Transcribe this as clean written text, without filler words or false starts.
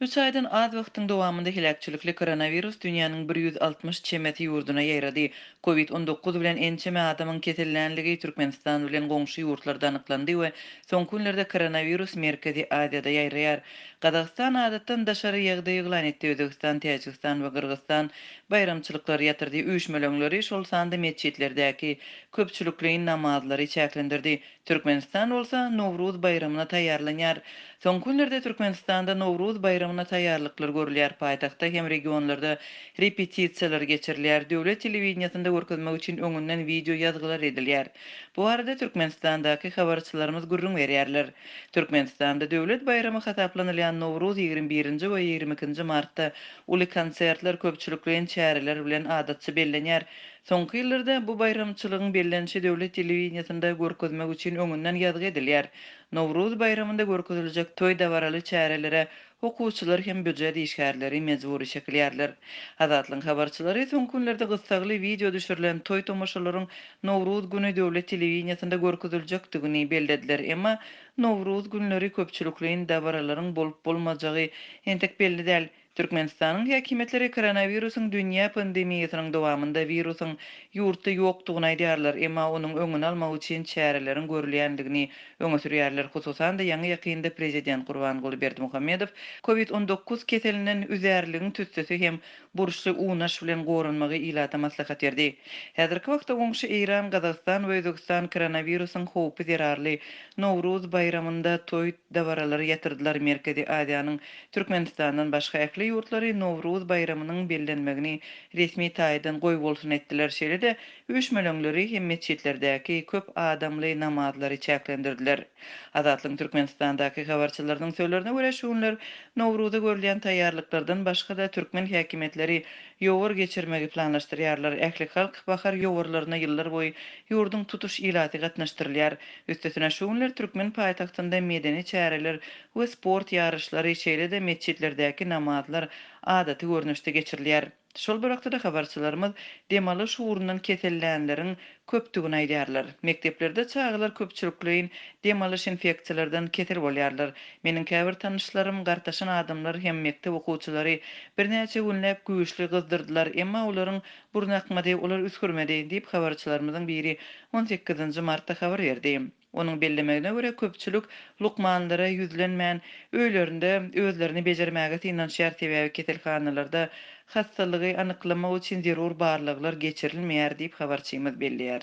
3 aydan az wagtyň dowamında hilakçylykly koronavirus dünýäniň 160 çemeti ýurduna ýaýrady. Covid-19 bilen ençeme adamyň kesillenligi Türkmenistan bilen goňşy ýurtlarda anyklandy we soňky günlerde koronavirus Merkezi Aziýada ýaýraýar. Gazaqstan adatdan daşary ýagdaý ýyglan etdi. Özbegistan, Täjikistan we Gyrgyzstan bayramçylyklary ýatyrdy. Üýşmelerleri şol sanda mesçitlerdäki köpçülikliň namazlary çäklendirdi. Türkmenistan bolsa Nowruz bayramyna taýýarlanýar. Soňky günlerde Türkmenistanda Nowruz bayramyna taýýarlyklar görülýär. Paýtagtda hem regionlarda repetisiýalar geçirilýär. Döwlet telewizionynda görkezmek üçin öňünden video ýazgylar edilýär. Bu arada Türkmenistandaky habarçylarymyz gürrüň berýärler. Türkmenistanda döwlet bayramy hasaplanylýan Nowruz 21-nji we 22-nji martda uly konsertler köpçülikliň çäreler bilen adatçy bellenýär. Soňky ýyllarda bu bayramçylygyň bellenşi döwlet telewizionynda görkezmek üçin öňünden ýazgy edilýär. Nowruz bayramynda görkeziljek toý dawaraly çärelere okuwçylar hem büdjet işgärleri mejburi şekillerler. Azatlyň habarçylary soňky günlerde gyssagly video düşürilen toý tomaşalaryň Nowruz güni döwlet telewizionynda görkeziljekdigini bellediler. Emma Nowruz günleri köpçülikliň dawaralaryň bolup bolmajagy entek belli däl. Türkmenistanyň häkimetleri koronawirusyň dünýä pandemiýasynyň dowamında wirusyň ýurtda ýokdugyny aýdýarlar, emma onuň öňüni almak üçin çärelerin görülýändigini öňe sürýärler. Hususan da ýangy ýakynda prezident Gurbanguly Berdimuhammedow Covid-19 keseliniň üzärligini tütsesi hem burçly unaş bilen gorunmagy ilata maslahat berdi. Häzirki wagtda goňşy Iran, Gazaqstan we Özbegistan koronawirusyň howpy zerarly Nowruz bayramynda toý dawaralary ýatyrdylar. Merkezi Aziýanyň Türkmenistandan başga äkli ýurtlary Nowruz bayramynyň bellenmegini resmi taýdan goý bolsun etdiler. Şeýle-de üýşmelerleri hem mesçitlerdäki köp adamly namazlary çäklendirdiler. Azatlyň Türkmenistandaky habarçylarynyň söýlerine görä şu günler Nowruza görülýän taýýarlyklardan başga da türkmen häkimetleri ýowur geçirmegi planlaşdyrýarlar. Ähli halk bahar ýowurlaryna ýyllar boýy ýurdun tutuş ilaty gatnaşdyrylýar. Üstesine şu günler türkmen paýtagtynda medeni çäreler we sport ýaryşlary şeýle-de mesçitlerdäki namazlar adaty görnüşde geçirilýär. Şol birakda habarçylarymyz demalyş urundan kesellänleriň köpdigini aýdýarlar. Mekdeplerde çağlar köpçülikliň demalyş infeksiýalardan keter bolýarlar. Meniň käbir tanyşlarym, gartaşan adamlar hem mektep okuwçylary birnäçe günläp güýçli gyzdyrdylar, emma olaryň burnakmady, olar üskürmedi diýip habarçylarymyzyň biri 18-nji martda habar berdi. Onun bellemegine görä köpçülük lukmanlara yüzlenmän öýlerinde özlerini bejermäge inançýar sebäbi ketelhanalarda hastalygy anyklamak üçin zerur barlyklar geçirilmeýär diýip habarçymyz bellýär.